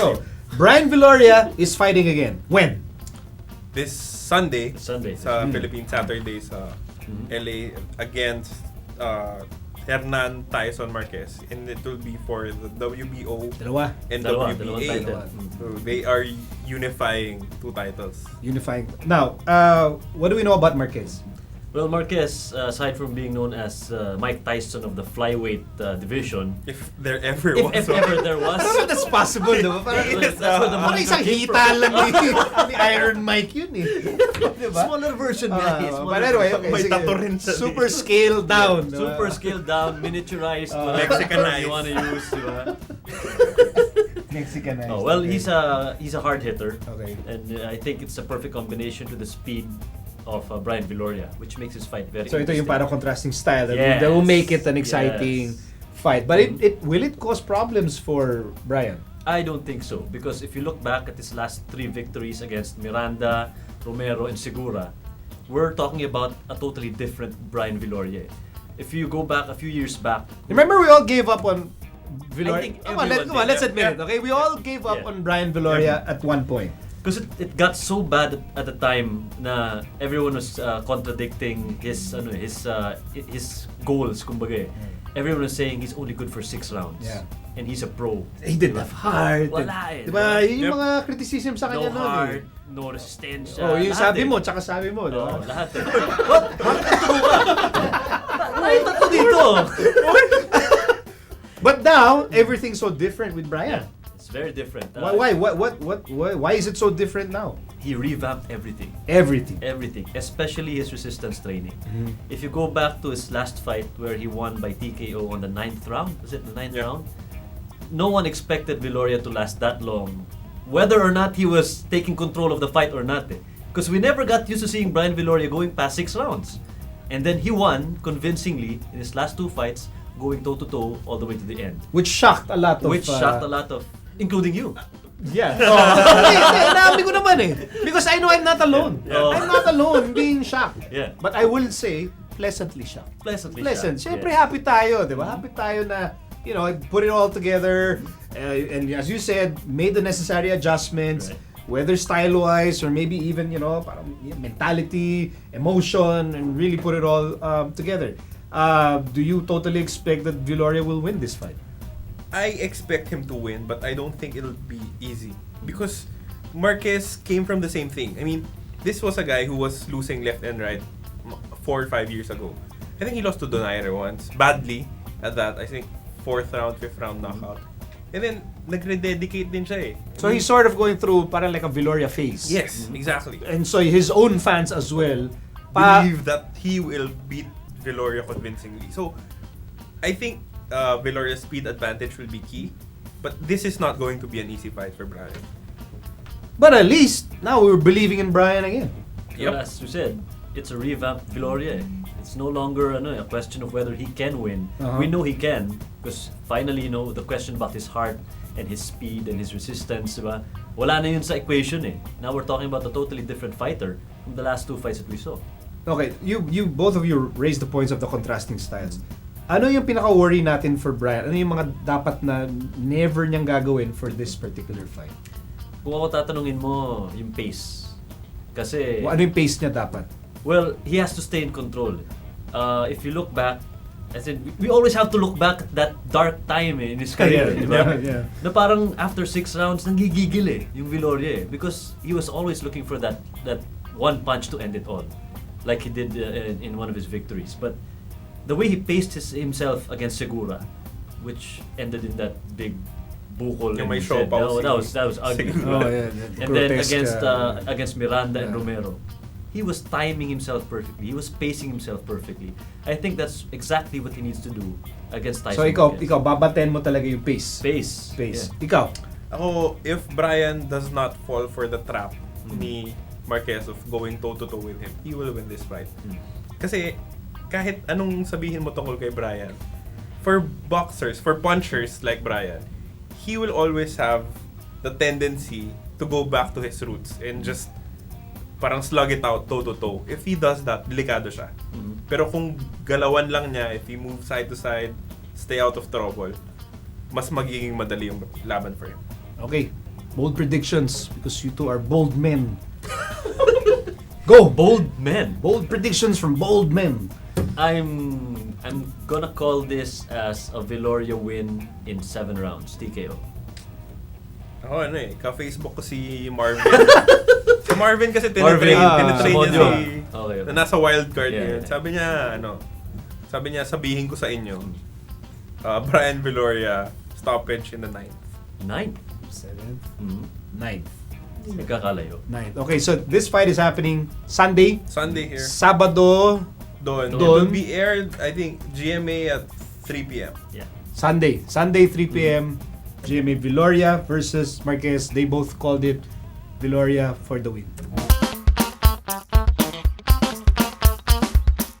So, Brian Villoria is fighting again. When? This Sunday, sa Mm. Philippine Saturday sa LA against Hernan Tyson Marquez, and it will be for the WBO Dalawa. and Dalawang WBA. title. So they are unifying two titles. Unifying. Now, what do we know about Marquez? Well, Marquez, aside from being known as Mike Tyson of the flyweight division, If there ever if, was if one. ever there was, Parang that's possible, diba? Parang that's where the parang moniker isang came hita from. lang ni Iron Mike yun eh. Diba? Smaller version guys. But anyway, okay, May sige. tato rin siya. Super scaled down. diba? Super scaled down, miniaturized, whatever Mexicanized. term you want to use, diba? Mexicanized. Oh, well, okay. he's a hard hitter, Okay. and I think it's a perfect combination to the speed of Brian Villoria, which makes his fight very So ito yung interesting. parang contrasting style that, Yes. that will make it an exciting Yes. fight. But it will it cause problems for Brian? I don't think so, because if you look back at his last 3 victories against Miranda, Romero, and Segura, we're talking about a totally different Brian Villoria. If you go back a few years back, Remember we all gave up on I Villoria. think Come on, everyone did. let's admit it. Okay, we all gave up Yeah. on Brian Villoria at one point. because it got so bad at the time na everyone was contradicting his goals, kumbaga. Everyone was saying he's only good for 6 rounds. Yeah. And he's a pro. He didn't have heart. Wala eh. Diba? Yun yung Yep. mga criticism sa No kanya noon heart, eh. no resistance. Oh, yung lahat sabi eh. mo, tsaka sabi mo, diba? Oo, lahat eh. What? Bakit totoo ka? Nakita ko dito. But now, everything's so different with Brian. It's very different. Why is it so different now? He revamped everything. Everything. Everything. Especially his resistance training. Mhm. If you go back to his last fight where he won by TKO on the 9th round, was it the 9th Yeah. round? No one expected Villoria to last that long. Whether or not he was taking control of the fight or not. Because we never got used to seeing Brian Villoria going past 6 rounds. And then he won convincingly in his last 2 fights, going toe-to-toe all the way to the end. Which shocked a lot of... Which shocked a lot of, including you. Yeah. Hindi, ko naman eh. Because I know I'm not alone. Yeah. I'm not alone being shocked. Yeah. But I will say, pleasantly shocked. Pleasantly Pleasant. shocked, Siyempre, yeah. happy tayo, di ba? Happy tayo na, you know, put it all together. And as you said, made the necessary adjustments. Right. Whether style-wise or maybe even, you know, parang mentality, emotion, and really put it all together. Do you totally expect that Villoria will win this fight? I expect him to win, but I don't think it'll be easy because Marquez came from the same thing. I mean, this was a guy who was losing left and right 4 or 5 years ago. I think he lost to Donaire once, badly at that. I think 4th round, 5th round knockout. And then nagre-dedicate din siya eh. So he's sort of going through parang like a Villoria phase. Yes, exactly. And so his own fans as well Believe that he will beat Villoria convincingly. So I think Villoria's speed advantage will be key, but this is not going to be an easy fight for Brian. But at least now we're believing in Brian again. Well, as you said, it's a revamped Villoria. It's no longer a question of whether he can win. Uh-huh. We know he can because finally, the question about his heart and his speed and his resistance, diba? Wala na yun sa equation eh. Now we're talking about a totally different fighter from the last 2 fights that we saw. Okay, you both of you raised the points of the contrasting styles. Ano yung pinaka-worry natin for Brian? Ano yung mga dapat na never niyang gagawin for this particular fight? Kung ako tatanungin mo, yung pace. Kasi, Ano yung pace niya dapat? well, he has to stay in control. If you look back, as in, we always have to look back at that dark time in his career. Yeah, diba? yeah. Na parang after 6 rounds, nanggigigil yung Villoria because he was always looking for that one punch to end it all. Like he did in one of his victories. But the way he paced himself against Segura, which ended in that big bukol Yung in may his show head. pa That was ugly. Oh, yeah. And then Grotesque, against Miranda and yeah. Romero, he was timing himself perfectly. He was pacing himself perfectly. I think that's exactly what he needs to do against Tyson. So ikaw Marquez. babaten mo talaga yung pace. Pace. Pace. Yeah. Ikaw. Ako, if Brian does not fall for the trap ni Marquez of going toe-to-toe with him, he will win this fight. Kasi kahit anong sabihin mo tungkol kay Brian, for boxers, for punchers like Brian, he will always have the tendency to go back to his roots and just parang slug it out toe-to-toe. If he does that, delikado siya. Pero kung galawan lang niya, if he moves side to side, stay out of trouble, mas magiging madali yung laban for him. Okay. Bold predictions because you two are bold men. Go! Bold men. Bold predictions from bold men. I'm gonna call this as a Villoria win in 7 rounds, TKO. Ako ka-Facebook ko si Marvin. Si Marvin kasi Marvin, tinetrain niya Samodio. si... Okay. Na nasa wild card Yeah, ngayon. yeah. Sabi niya, sabihin ko sa inyo, Brian Villoria, stoppage in the 9th. 9. 7th, Mm-hmm. 9th. Nagkakalayo. 9th. Okay, so this fight is happening Sunday. Sunday here. Sabado. Doon. It Doon. will be aired, I think, GMA at 3 p.m. Yeah. Sunday, 3 p.m. GMA Villoria versus Marquez. They both called it Villoria for the win.